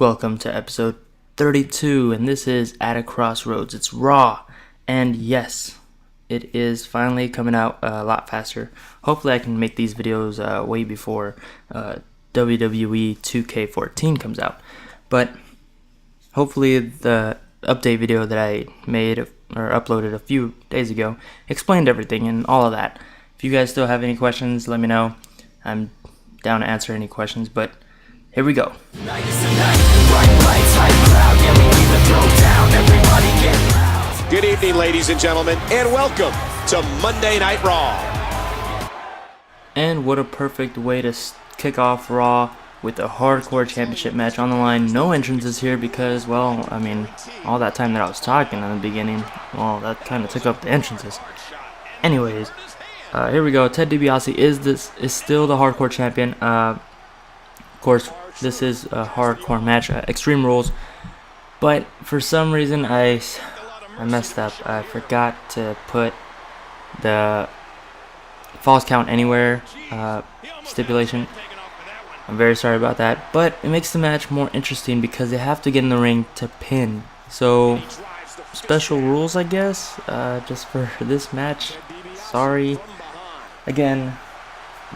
Welcome to episode 32, and this is at a crossroads. It's Raw, and yes, it is finally coming out a lot faster. Hopefully I can make these videos way before WWE 2K14 comes out. But hopefully the update video that I made or uploaded a few days ago explained everything and all of that. If you guys still have any questions, let me know. I'm down to answer any questions, but here we go. Good evening, ladies and gentlemen, and welcome to Monday Night Raw. And what a perfect way to kick off Raw with a hardcore championship match on the line. No entrances here because, well, I mean, all that time that I was talking in the beginning, well, that kind of took up the entrances. Anyways, here we go. Ted DiBiase is still the hardcore champion. Of course, this is a hardcore match, Extreme Rules, but for some reason I messed up. I forgot to put the falls count anywhere stipulation. I'm very sorry about that, but it makes the match more interesting because they have to get in the ring to pin. So special rules, I guess, just for this match. Sorry. Again,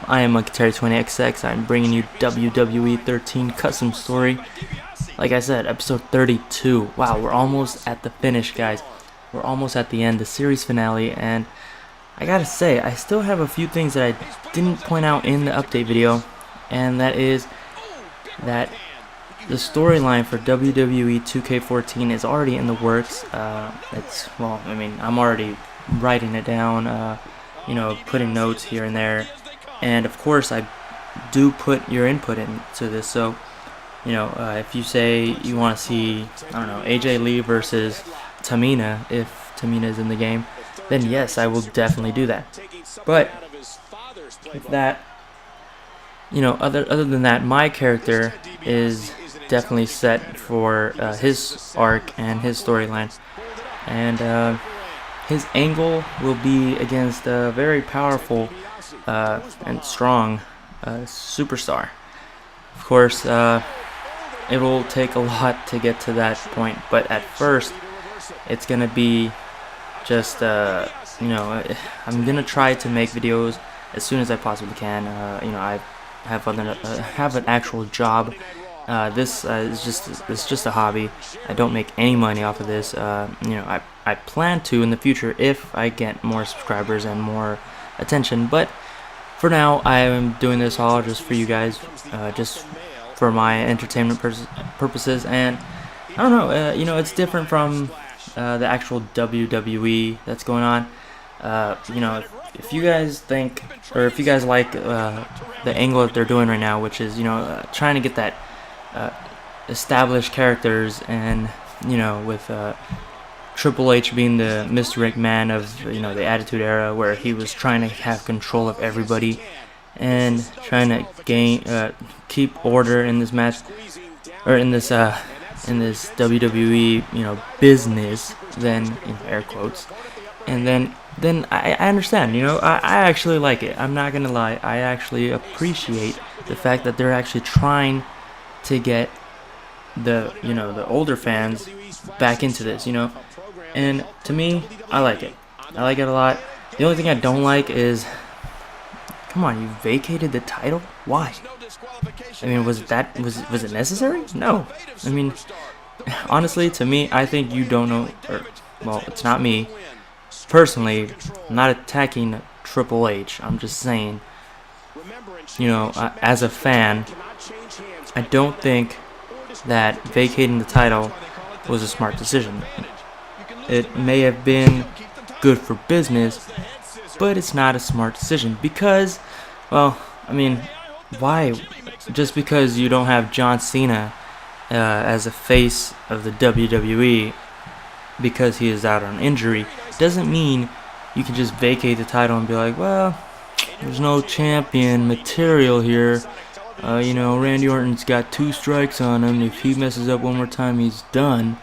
I am Monkey Terry 20XX. I'm bringing you WWE 13 Custom Story. Like I said, episode 32. Wow, we're almost at the finish, guys. We're almost at the end, the series finale, and I gotta say, I still have a few things that I didn't point out in the update video, and that is that the storyline for WWE 2K14 is already in the works. I'm already writing it down, putting notes here and there. And of course, I do put your input into this. So, if you say you want to see, AJ Lee versus Tamina, if Tamina is in the game, then yes, I will definitely do that. But with that, other than that, my character is definitely set for his arc and his storyline, and his angle will be against a very powerful and strong superstar. Of course, it will take a lot to get to that point, but at first, it's gonna be just I'm gonna try to make videos as soon as I possibly can. I have an actual job. This is just a hobby. I don't make any money off of this. I plan to in the future if I get more subscribers and more attention, but for now I am doing this all just for you guys, just for my entertainment purposes. And I don't know, it's different from the actual WWE that's going on. If you guys think, or if you guys like the angle that they're doing right now, which is trying to get that established characters, and with Triple H being the Mr. McMahon of the Attitude Era, where he was trying to have control of everybody and trying to keep order in this match, or in this WWE business, then air quotes, and then I understand. I actually like it. I'm not gonna lie. I actually appreciate the fact that they're actually trying to get the older fans back into this, and to me, I like it. I like it a lot. The only thing I don't like is, come on, you vacated the title? Why? I mean, was it necessary? No. I mean, honestly, to me, I think you don't know, well, it's not me. Personally, I'm not attacking Triple H. I'm just saying, as a fan, I don't think that vacating the title was a smart decision. It may have been good for business, but it's not a smart decision because, well, I mean, why? Just because you don't have John Cena as a face of the WWE because he is out on injury doesn't mean you can just vacate the title and be like, well, there's no champion material here. Randy Orton's got 2 strikes on him. If he messes up one more time, he's done.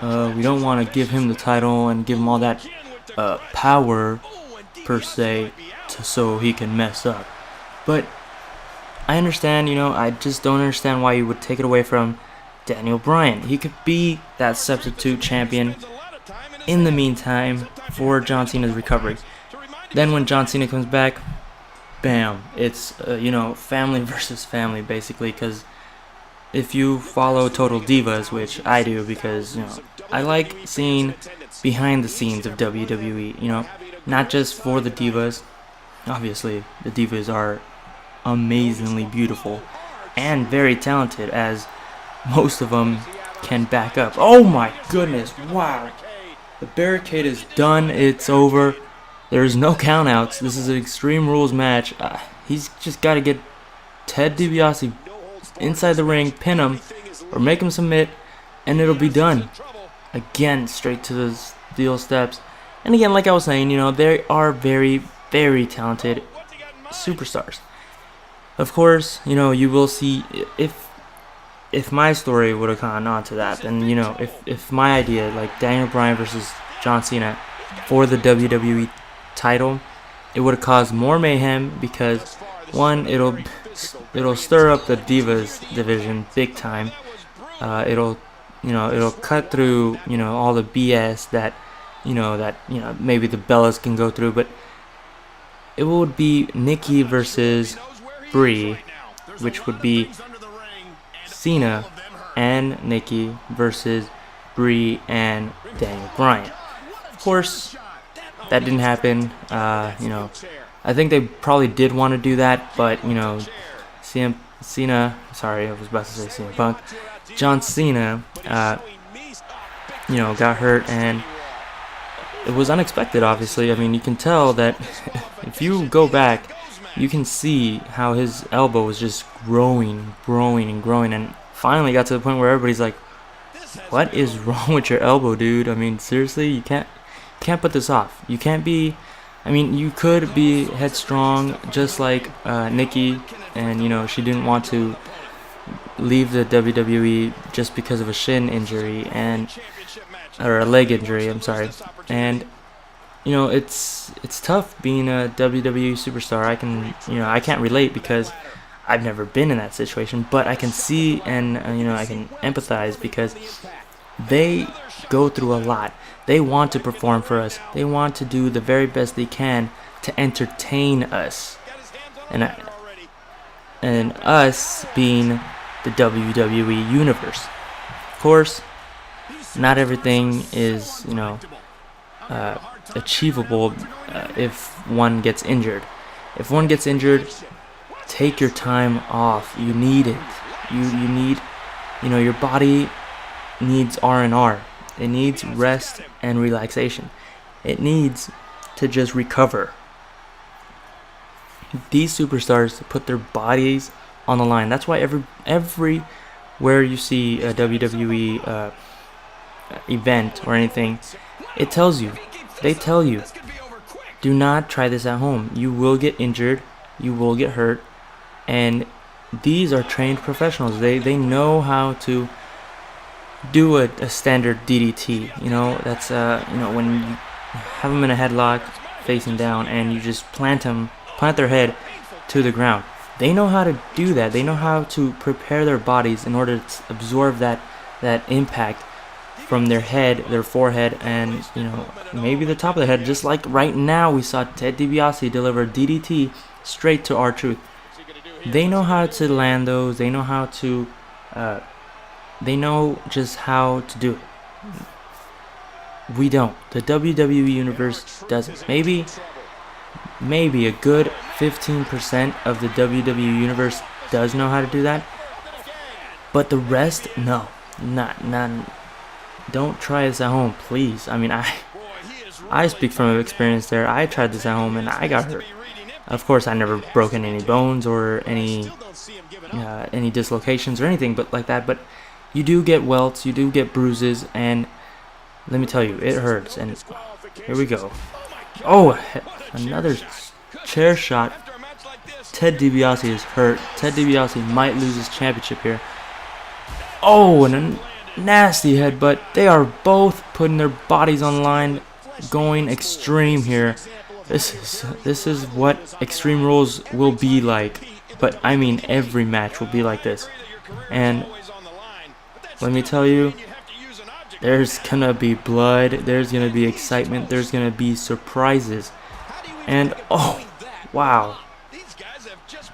We don't want to give him the title and give him all that power, per se, so he can mess up. But I understand, I just don't understand why you would take it away from Daniel Bryan. He could be that substitute champion in the meantime for John Cena's recovery. Then when John Cena comes back, bam, it's family versus family basically, because if you follow Total Divas, which I do because I like seeing behind the scenes of WWE, not just for the divas. Obviously the divas are amazingly beautiful and very talented, as most of them can back up. Oh my goodness, wow. The barricade is done, it's over. There's no countouts. This is an Extreme Rules match. He's just got to get Ted DiBiase inside the ring, pin him, or make him submit, and it'll be done. Again, straight to the steel steps. And again, like I was saying, they are very, very talented superstars. Of course, you will see if my story would have gone on to that, then if my idea, like Daniel Bryan versus John Cena for the WWE title, it would have caused more mayhem because one, it'll stir up the Divas division big time. It'll cut through all the BS that maybe the Bellas can go through, but it would be Nikki versus Brie, which would be Cena and Nikki versus Brie and Daniel Bryan. Of course, that didn't happen. I think they probably did want to do that, but Cena, sorry, I was about to say CM Punk, John Cena, got hurt, and it was unexpected. Obviously, I mean, you can tell that if you go back, you can see how his elbow was just growing, and finally got to the point where everybody's like, "What is wrong with your elbow, dude? I mean, seriously, you can't put this off. You can't be. I mean, you could be headstrong, just like Nikki, and she didn't want to leave the WWE just because of a shin injury or a leg injury. I'm sorry, and it's tough being a WWE superstar. I can't relate because I've never been in that situation, but I can see and I can empathize because they go through a lot. They want to perform for us. They want to do the very best they can to entertain us, and us being the WWE universe. Of course, not everything is achievable if one gets injured. If one gets injured, take your time off. You need it. You need, your body needs R&R. It needs rest and relaxation. It needs to just recover. These superstars put their bodies on the line. That's why everywhere you see a WWE event or anything, they tell you, do not try this at home. You will get injured, you will get hurt, and these are trained professionals. They know how to do a standard DDT. That's when you have them in a headlock facing down and you just plant their head to the ground. They know how to do that. They know how to prepare their bodies in order to absorb that impact from their head, their forehead, and maybe the top of the head. Just like right now, we saw Ted DiBiase deliver DDT straight to R-Truth. They know how to land those. They know how to. They know just how to do it. We don't. The WWE universe doesn't. Maybe a good 15% of the WWE universe does know how to do that, but the rest, no, not. Don't try this at home, please. I mean, I speak from experience there. I tried this at home and I got hurt. Of course, I never broken any bones or any dislocations or anything, but like that. But you do get welts, you do get bruises, and let me tell you, it hurts. And here we go. Oh, another chair shot. Ted DiBiase is hurt. Ted DiBiase might lose his championship here. Oh, and a nasty headbutt. They are both putting their bodies on the line, going extreme here. This is what Extreme Rules will be like. But I mean, every match will be like this. And let me tell you, there's gonna be blood, there's gonna be excitement, there's gonna be surprises. And oh, wow.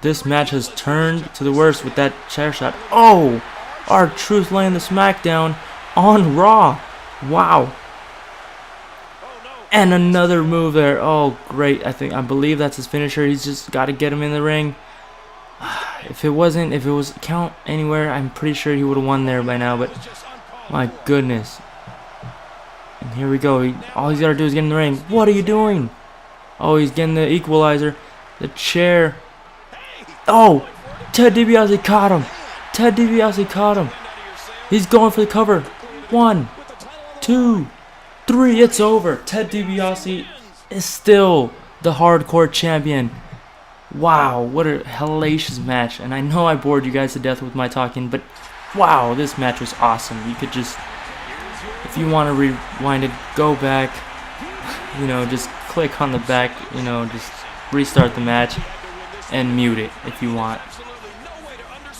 This match has turned to the worst with that chair shot. Oh, R-Truth laying the smackdown on Raw. Wow. And another move there. Oh, great. I believe that's his finisher. He's just got to get him in the ring. If it was count anywhere, I'm pretty sure he would have won there by now. But my goodness. And here we go. All he's got to do is get in the ring. What are you doing? Oh, he's getting the equalizer. The chair. Oh, Ted DiBiase caught him. Ted DiBiase caught him. He's going for the cover. 1, 2, 3. It's over. Ted DiBiase is still the hardcore champion. Wow, what a hellacious match. And I know I bored you guys to death with my talking, but wow, this match was awesome. You could just, if you want to rewind it, go back, just click on the back, just restart the match and mute it if you want.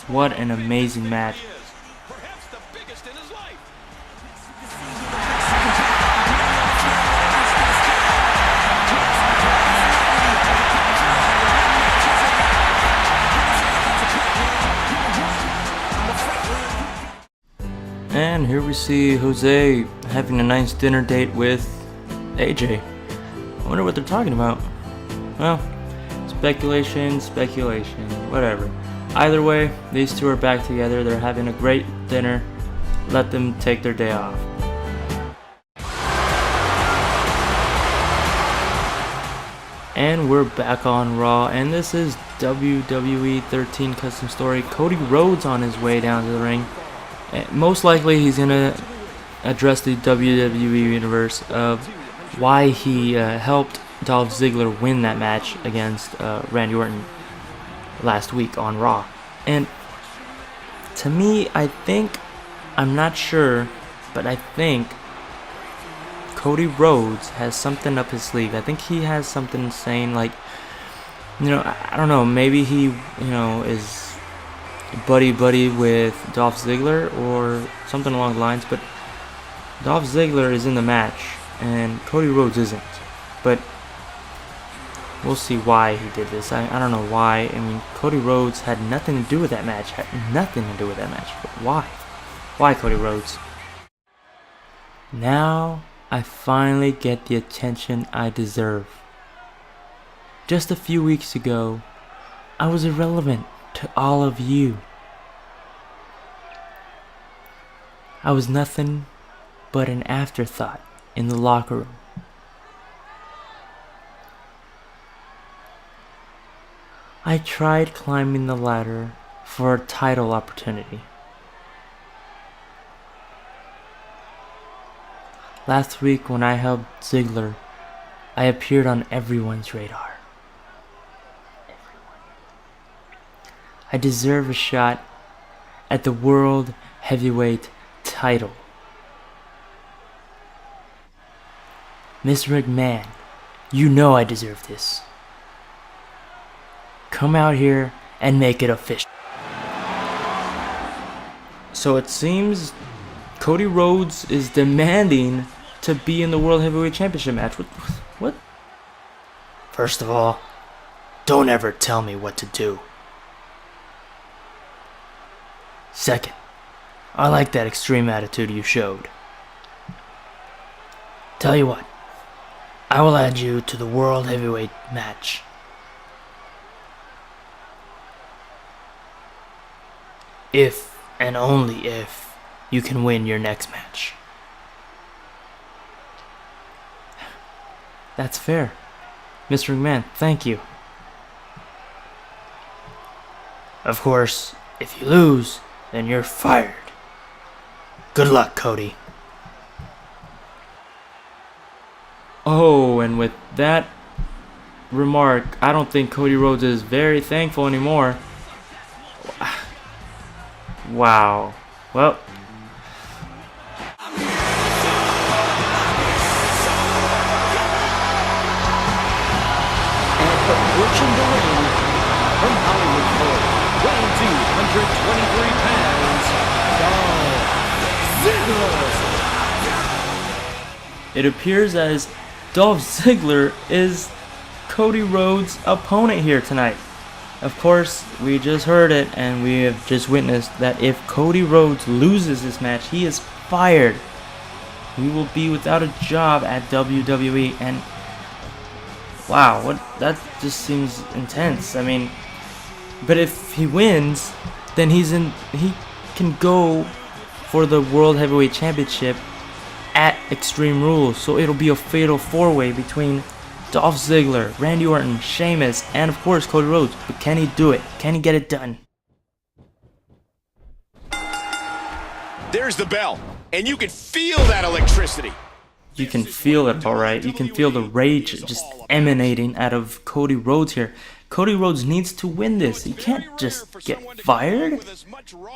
What an amazing match. And here we see Jose having a nice dinner date with AJ. I wonder what they're talking about. Well, speculation, whatever. Either way, these two are back together. They're having a great dinner. Let them take their day off. And we're back on Raw, and this is WWE 13 Custom Story. Cody Rhodes on his way down to the ring. Most likely he's going to address the WWE Universe of why he helped Dolph Ziggler win that match against Randy Orton last week on Raw. And to me, I'm not sure, but I think Cody Rhodes has something up his sleeve. I think he has something saying like, I don't know, maybe he, is buddy with Dolph Ziggler or something along the lines, but Dolph Ziggler is in the match and Cody Rhodes isn't. But we'll see why he did this. I don't know why. I mean, Cody Rhodes had nothing to do with that match. But why? Why Cody Rhodes? Now I finally get the attention I deserve. Just a few weeks ago, I was irrelevant to all of you. I was nothing but an afterthought in the locker room. I tried climbing the ladder for a title opportunity. Last week when I helped Ziggler, I appeared on everyone's radar. I deserve a shot at the World Heavyweight title. Mr. McMahon, you know I deserve this. Come out here and make it official. So it seems Cody Rhodes is demanding to be in the World Heavyweight Championship match. What? First of all, don't ever tell me what to do. Second, I like that extreme attitude you showed. Tell you what, I will add you to the World Heavyweight match. If and only if you can win your next match. That's fair. Mr. McMahon, thank you. Of course, if you lose, then you're fired. Good luck, Cody. Oh, and with that remark, I don't think Cody Rhodes is very thankful anymore. Wow. Well. And approaching the ring from Hollywood, weighing 223 pounds, Dolph Ziggler. It appears as Dolph Ziggler is Cody Rhodes' opponent here tonight. Of course, we just heard it, and we have just witnessed that if Cody Rhodes loses this match, he is fired. He will be without a job at WWE, and wow, that just seems intense. I mean, but if he wins, then he can go for the World Heavyweight Championship at Extreme Rules. So it'll be a fatal four-way between Dolph Ziggler, Randy Orton, Sheamus, and of course Cody Rhodes. But can he do it? Can he get it done? There's the bell, and you can feel that electricity. You can feel it, alright. You can feel the rage just emanating out of Cody Rhodes here. Cody Rhodes needs to win this. He can't just get fired.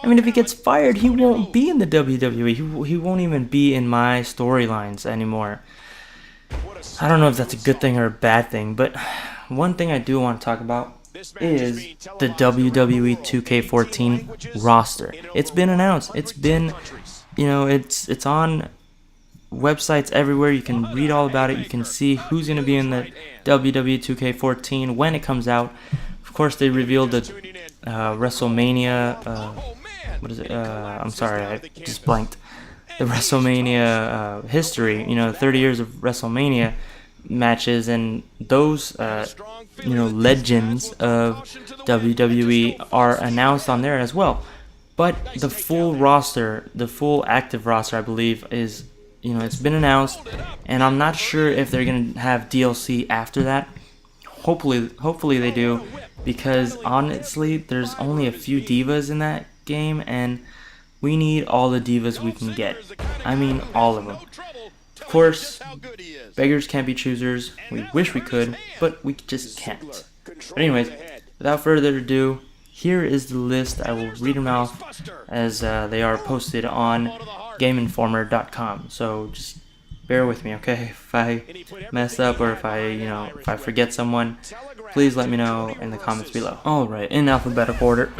I mean, if he gets fired, he won't be in the WWE. He won't even be in my storylines anymore. I don't know if that's a good thing or a bad thing, but one thing I do want to talk about is the WWE 2K14 roster. It's been announced. It's been, it's on websites everywhere. You can read all about it. You can see who's going to be in the WWE 2K14 when it comes out. Of course, they revealed the WrestleMania. What is it? I'm sorry, I just blanked. The WrestleMania history. 30 years of WrestleMania matches, and those legends of WWE are announced on there as well. But the full roster, the full active roster, I believe, is it's been announced, and I'm not sure if they're gonna have DLC after that. Hopefully they do, because honestly, there's only a few divas in that game, and we need all the divas we can get. I mean, all of them. Of course, beggars can't be choosers. We wish we could, but we just can't. But anyways, without further ado, here is the list. I will read them off as they are posted on GameInformer.com. So just bear with me, okay? If I mess up or if I forget someone, please let me know in the comments below. All right, in alphabetical order.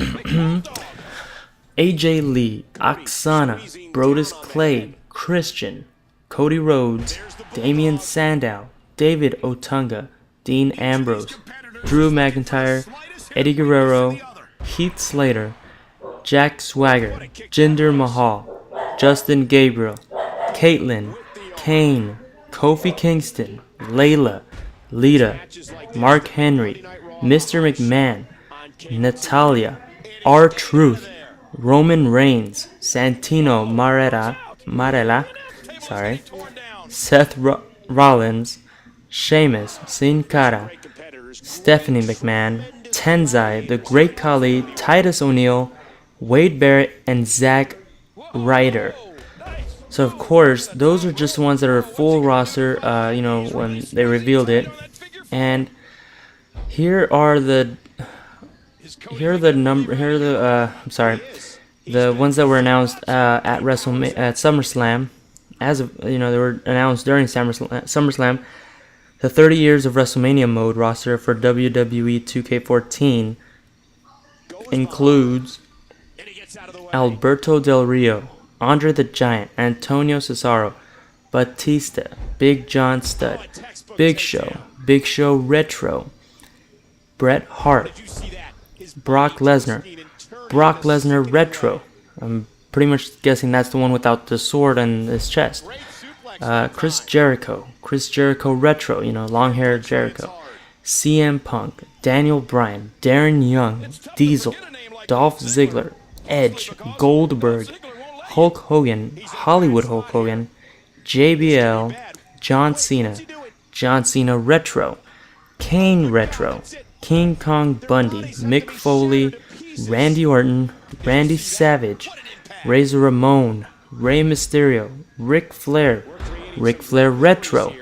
AJ Lee, Oksana, Brodus Clay, Christian, Cody Rhodes, Damian Sandow, David Otunga, Dean Ambrose, Drew McIntyre, Eddie Guerrero, Heath Slater, Jack Swagger, Jinder Mahal, Justin Gabriel, Caitlyn, Kane, Kofi Kingston, Layla, Lita, Mark Henry, Mr. McMahon, Natalia, R-Truth, Roman Reigns, Santino Marella, Seth Rollins, Sheamus, Sin Cara, Stephanie McMahon, Tenzai, The Great Khali, Titus O'Neil, Wade Barrett, and Zack Ryder. So of course, those are just the ones that are full roster, when they revealed it. And the ones that were announced at SummerSlam. As of, they were announced during SummerSlam. The 30 years of WrestleMania mode roster for WWE 2K14 includes Alberto Del Rio, Andre the Giant, Antonio Cesaro, Batista, Big John Studd, Big Show Retro, Bret Hart, Brock Lesnar Retro. I'm pretty much guessing that's the one without the sword on his chest. Chris Jericho Retro, long hair Jericho. CM Punk, Daniel Bryan, Darren Young, Diesel, Dolph Ziggler, Edge, Goldberg, Hulk Hogan, Hollywood Hulk Hogan, JBL, John Cena Retro, Kane Retro, King Kong Bundy, Mick Foley, Randy Orton, Randy Savage, Razor Ramon, Rey Mysterio, Ric Flair Retro,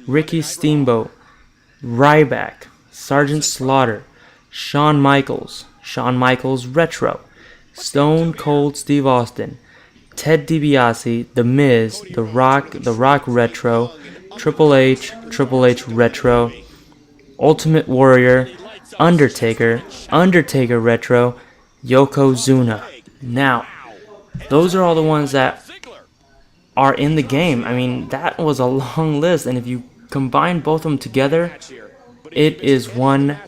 Ricky Steamboat, Ryback, Sergeant Slaughter, Shawn Michaels Retro, Stone Cold Steve Austin, Ted DiBiase, The Miz, The Rock Retro, Triple H Retro, Ultimate Warrior, Undertaker Retro, Yokozuna. Now, those are all the ones that are in the game. I mean, that was a long list, and if you combine both of them together, it is one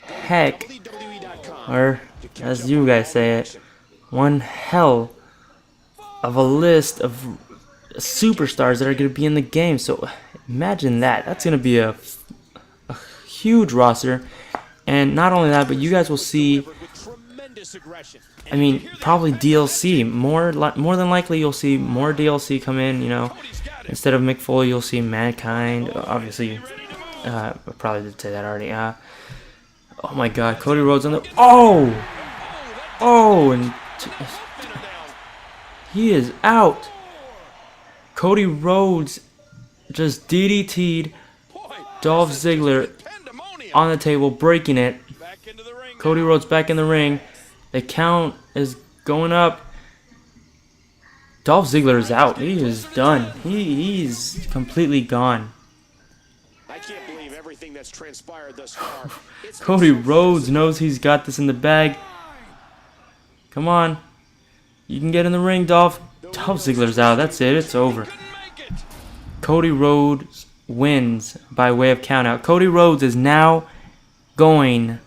heck, or as you guys say it, one hell of a list of superstars that are going to be in the game. So imagine that. That's going to be a huge roster. And not only that, but you guys will see, I mean, probably DLC. More than likely, you'll see more DLC come in, you know. Instead of Mick Foley, you'll see Mankind. Obviously, I probably did say that already. Oh my god, Cody Rhodes on the... Oh! And he is out. Cody Rhodes just DDT'd Dolph Ziggler on the table, breaking it. Cody Rhodes back in the ring. The count is going up. Dolph Ziggler is out. He is done. He's completely gone. I can't believe everything that's transpired thus far. Cody Rhodes knows he's got this in the bag. Come on. You can get in the ring, Dolph. Dolph Ziggler's out. That's it. It's over. Cody Rhodes wins by way of countout. Cody Rhodes is now going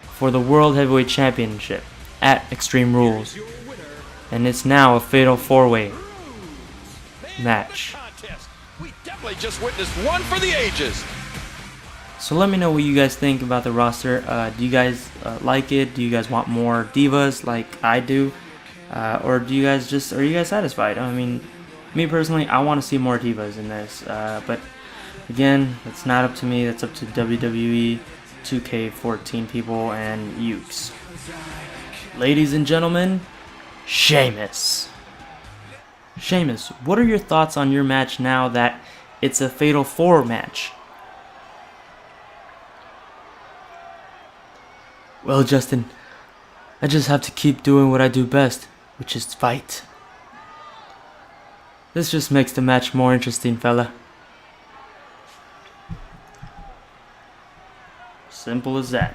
for the World Heavyweight Championship at Extreme Rules. And it's now a fatal 4-way match. We definitely just witnessed one for the ages. So let me know what you guys think about the roster. Do you guys like it? Do you guys want more divas like I do? Or do you guys are you guys satisfied? I mean, me personally, I want to see more divas in this. But again, it's not up to me. That's up to WWE, 2K14 people, and Ukes. Ladies and gentlemen, Sheamus. Sheamus, what are your thoughts on your match now that it's a Fatal 4 match? Well, Justin, I just have to keep doing what I do best, which is fight. This just makes the match more interesting, fella. Simple as that.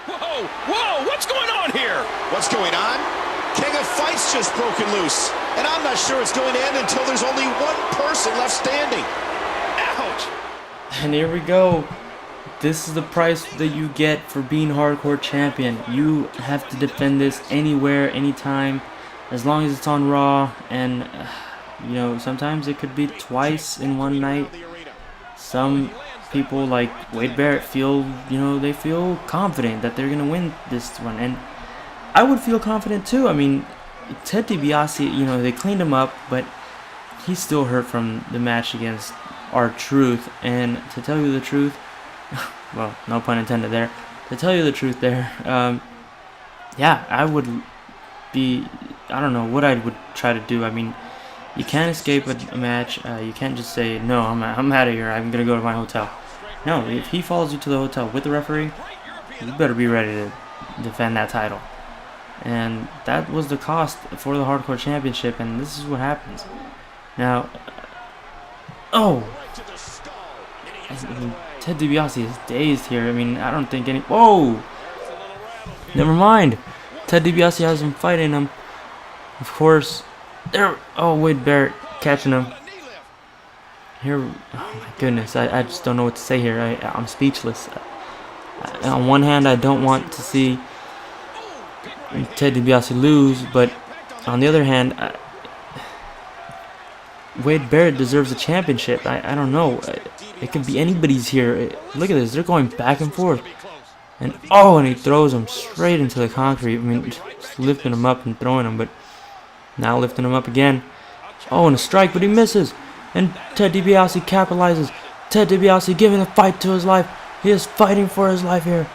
Whoa, what's going on here? What's going on? King of Fights just broken loose. And I'm not sure it's going to end until there's only one person left standing. Ouch. And here we go. This is the price that you get for being hardcore champion. You have to defend this anywhere, anytime, as long as it's on Raw. And, you know, sometimes it could be twice in one night. Some people like Wade Barrett feel, you know, they feel confident that they're going to win this one. And I would feel confident too. I mean, Ted DiBiase, you know, they cleaned him up, but he's still hurt from the match against R-Truth. And to tell you the truth, well, no pun intended there. To tell you the truth there, yeah, I would be, I don't know what I would try to do. I mean, you can't escape a match. You can't just say, no, I'm out of here. I'm going to go to my hotel. No, if he follows you to the hotel with the referee, you better be ready to defend that title. And that was the cost for the Hardcore Championship, and this is what happens. Now, I mean, Ted DiBiase is dazed here. I mean, I don't think any... Whoa! Never mind. Ted DiBiase has him fighting him. Of course. There. Oh, Wade Barrett catching him. Here. Oh, my goodness. I just don't know what to say here. I'm speechless. On one hand, I don't want to see Ted DiBiase lose, but on the other hand, Wade Barrett deserves a championship. I don't know. It could be anybody's here. Look at this. They're going back and forth. And he throws him straight into the concrete. I mean, just lifting him up and throwing him, but now lifting him up again. And a strike, but he misses. And Ted DiBiase capitalizes. Ted DiBiase giving the fight to his life. He is fighting for his life here.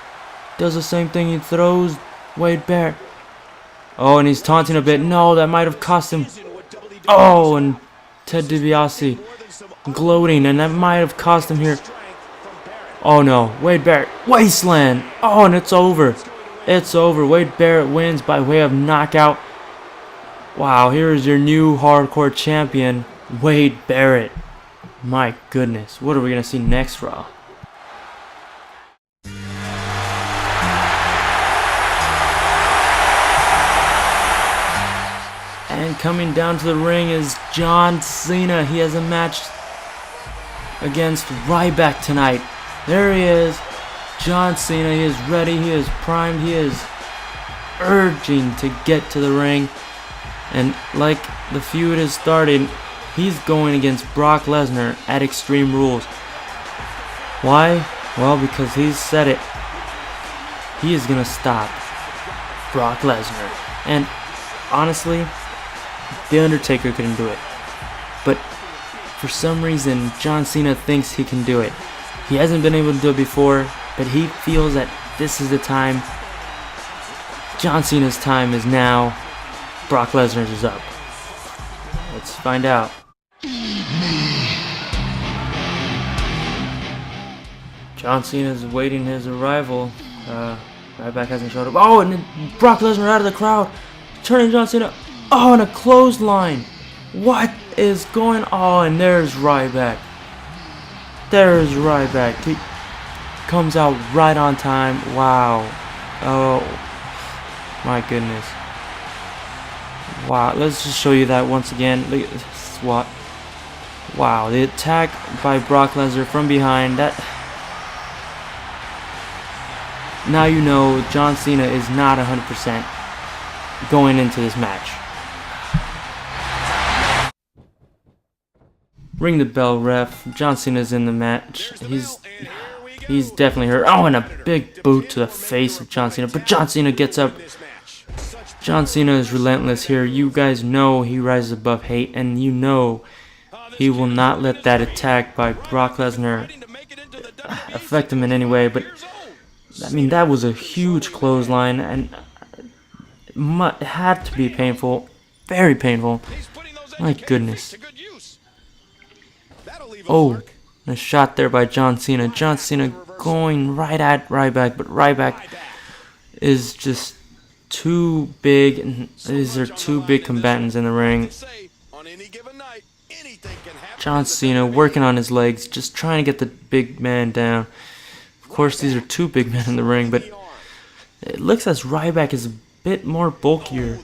Does the same thing. He throws Wade Barrett. And he's taunting a bit. No, that might have cost him. And Ted DiBiase gloating, and that might have cost him here. Oh no, Wade Barrett, wasteland. And it's over. It's over. Wade Barrett wins by way of knockout. Wow, here is your new hardcore champion, Wade Barrett. My goodness, what are we going to see next, Raw? And coming down to the ring is John Cena. He has a match against Ryback tonight. There he is. John Cena, he is ready, he is primed, he is urging to get to the ring. And like the feud is starting, he's going against Brock Lesnar at Extreme Rules. Why? Well, because he's said it. He is going to stop Brock Lesnar. And honestly, The Undertaker couldn't do it. But for some reason, John Cena thinks he can do it. He hasn't been able to do it before, but he feels that this is the time. John Cena's time is now. Brock Lesnar's is up. Let's find out. John Cena's awaiting his arrival. Ryback hasn't showed up. Oh, and then Brock Lesnar out of the crowd. Turning John Cena. Oh, and a clothesline. What is going on? And there's Ryback. There's Ryback. He comes out right on time. Wow. Oh, my goodness. Wow. Let's just show you that once again. Look at this. What? Wow. The attack by Brock Lesnar from behind. That. Now you know John Cena is not 100% going into this match. Ring the bell, ref. John Cena's in the match. He's definitely hurt. Oh, and a big boot to the face of John Cena. But John Cena gets up. John Cena is relentless here. You guys know he rises above hate, and you know he will not let that attack by Brock Lesnar affect him in any way. But I mean, that was a huge clothesline, and it had to be painful, very painful. My goodness. Oh, a shot there by John Cena. John Cena going right at Ryback, but Ryback is just too big. And these are two big combatants in the ring. John Cena working on his legs, just trying to get the big man down. Of course, these are two big men in the ring, but it looks as Ryback is a bit more bulkier.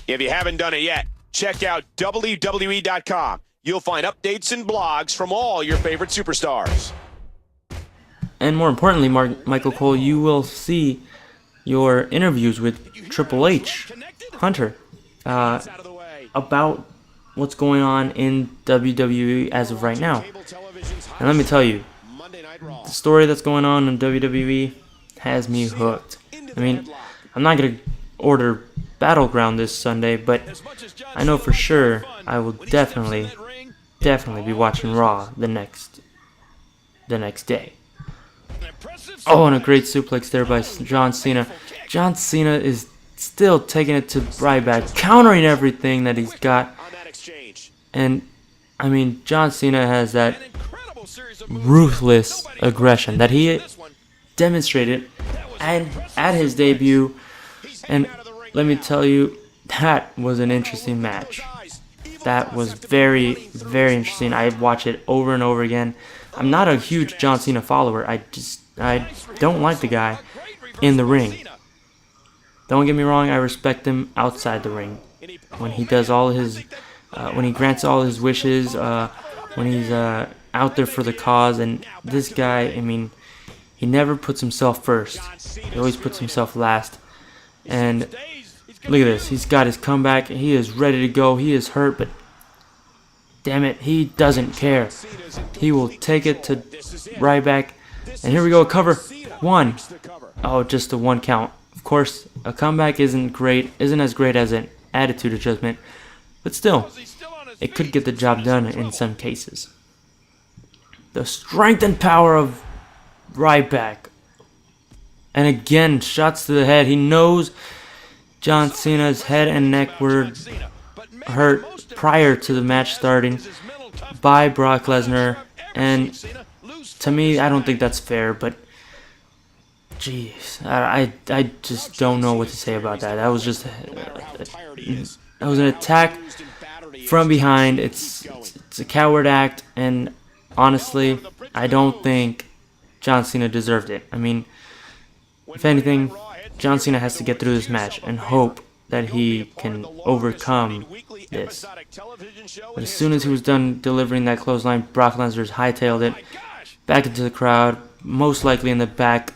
If you haven't done it yet, check out WWE.com. You'll find updates and blogs from all your favorite superstars. And more importantly, Michael Cole, you will see your interviews with Triple H, Hunter, about what's going on in WWE as of right now. And let me tell you, the story that's going on in WWE has me hooked. I mean, I'm not going to order Battleground this Sunday, but I know for sure I will definitely be watching Raw the next day. Oh, and a great suplex there by John Cena. John Cena is still taking it to Ryback, countering everything that he's got. And I mean, John Cena has that ruthless aggression that he demonstrated at his debut. And let me tell you, that was an interesting match. That was very, very interesting. I watched it over and over again. I'm not a huge John Cena follower. I don't like the guy in the ring. Don't get me wrong, I respect him outside the ring. When he does all his, when he grants all his wishes, when he's out there for the cause. And this guy, I mean, he never puts himself first. He always puts himself last. And look at this. He's got his comeback. He is ready to go. He is hurt, but damn it, he doesn't care. He will take it to Ryback. And here we go, cover. One. Oh, just a one count. Of course, a comeback isn't as great as an attitude adjustment, but still, it could get the job done in some cases. The strength and power of Ryback. And again, shots to the head. He knows John Cena's head and neck were hurt prior to the match starting by Brock Lesnar. And to me, I don't think that's fair, but jeez, I just don't know what to say about that. That was just that was an attack from behind. It's a coward act, and honestly, I don't think John Cena deserved it. I mean, if anything, John Cena has to get through this match and hope that he can overcome this. But as soon as he was done delivering that clothesline, Brock Lesnar hightailed it back into the crowd, most likely in the back,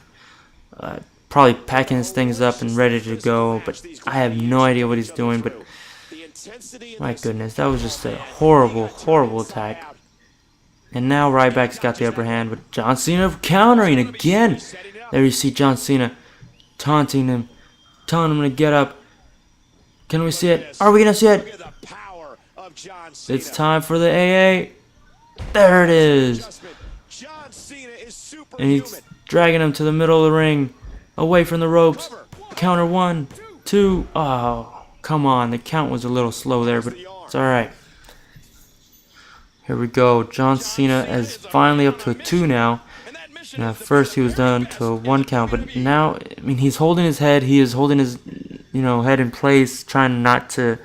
probably packing his things up and ready to go, but I have no idea what he's doing. But my goodness, that was just a horrible, horrible attack. And now Ryback's got the upper hand, but John Cena countering again. There you see John Cena taunting him, telling him to get up. Can we see it? Are we going to see it? It's time for the AA. There it is. And he's dragging him to the middle of the ring, away from the ropes. Counter 1, 2. Oh, come on. The count was a little slow there, but it's alright. Here we go. John Cena is finally up to a 2 now. And at first he was down to a 1 count, but now, I mean, he's holding his head. He is holding his, head in place, trying not to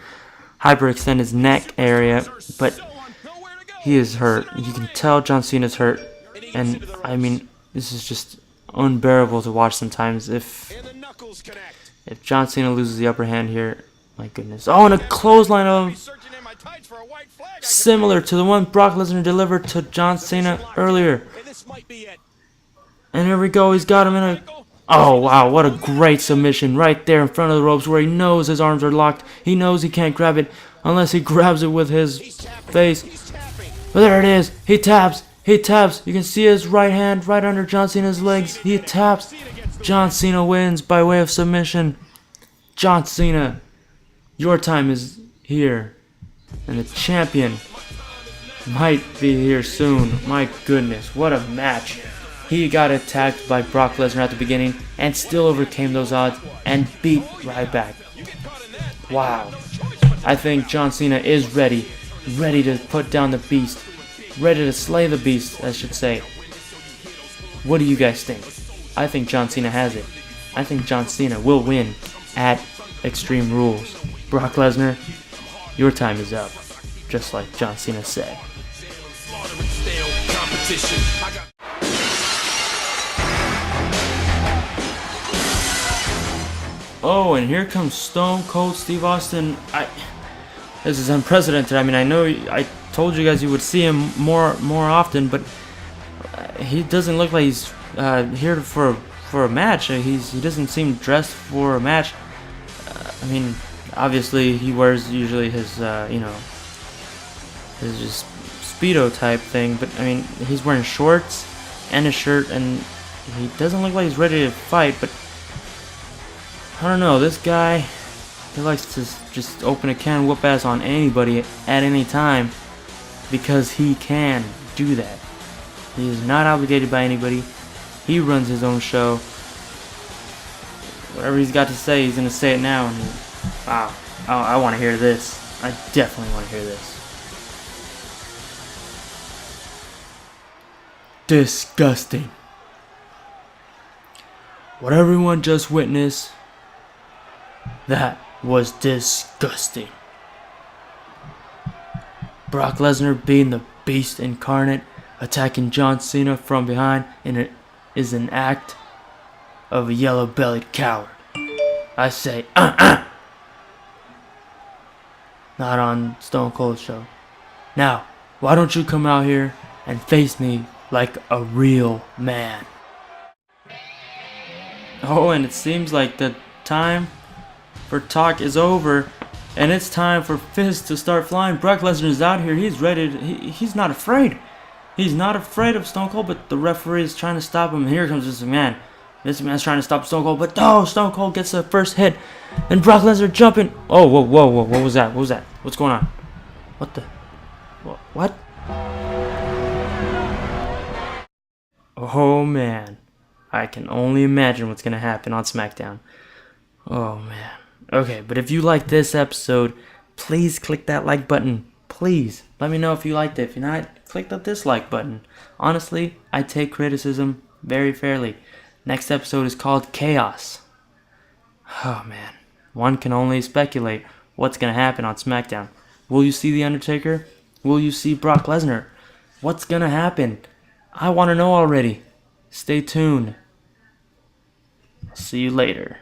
hyperextend his neck area, but he is hurt. You can tell John Cena's hurt, and I mean, this is just unbearable to watch sometimes. If John Cena loses the upper hand here, my goodness. Oh, and a clothesline of him, similar to the one Brock Lesnar delivered to John Cena earlier. And here we go, he's got him in a... Oh, wow, what a great submission right there in front of the ropes where he knows his arms are locked. He knows he can't grab it unless he grabs it with his face. But there it is. He taps. He taps. You can see his right hand right under John Cena's legs. He taps. John Cena wins by way of submission. John Cena, your time is here. And the champion might be here soon. My goodness, what a match. He got attacked by Brock Lesnar at the beginning and still overcame those odds and beat Ryback. Wow. I think John Cena is ready to put down the beast. Ready to slay the beast, I should say. What do you guys think? I think John Cena has it. I think John Cena will win at Extreme Rules. Brock Lesnar, your time is up. Just like John Cena said. Oh, and here comes Stone Cold Steve Austin. This is unprecedented. I mean, I know I told you guys you would see him more often, but he doesn't look like he's here for a match. He doesn't seem dressed for a match. I mean, obviously he wears usually his his just Speedo type thing, but I mean, he's wearing shorts and a shirt, and he doesn't look like he's ready to fight. But I don't know, this guy, he likes to just open a can and whoop ass on anybody at any time because he can do that. He is not obligated by anybody. He runs his own show. Whatever he's got to say, he's going to say it now. And wow, I want to hear this. I definitely want to hear this. Disgusting. What everyone just witnessed, that was disgusting. Brock Lesnar being the beast incarnate, attacking John Cena from behind, and it is an act of a yellow-bellied coward. I say, Not on Stone Cold's show. Now, why don't you come out here and face me like a real man? Oh, and it seems like the time for talk is over, and it's time for fists to start flying. Brock Lesnar is out here. He's ready. He's not afraid. He's not afraid of Stone Cold, but the referee is trying to stop him. And here comes this man. This man's trying to stop Stone Cold, but no, Stone Cold gets the first hit. And Brock Lesnar jumping. Oh, whoa. What was that? What was that? What's going on? What the? What? Oh, man. I can only imagine what's going to happen on SmackDown. Oh, man. Okay, but if you like this episode, please click that like button. Please. Let me know if you liked it. If you're not, click the dislike button. Honestly, I take criticism very fairly. Next episode is called Chaos. Oh, man. One can only speculate what's going to happen on SmackDown. Will you see The Undertaker? Will you see Brock Lesnar? What's going to happen? I want to know already. Stay tuned. See you later.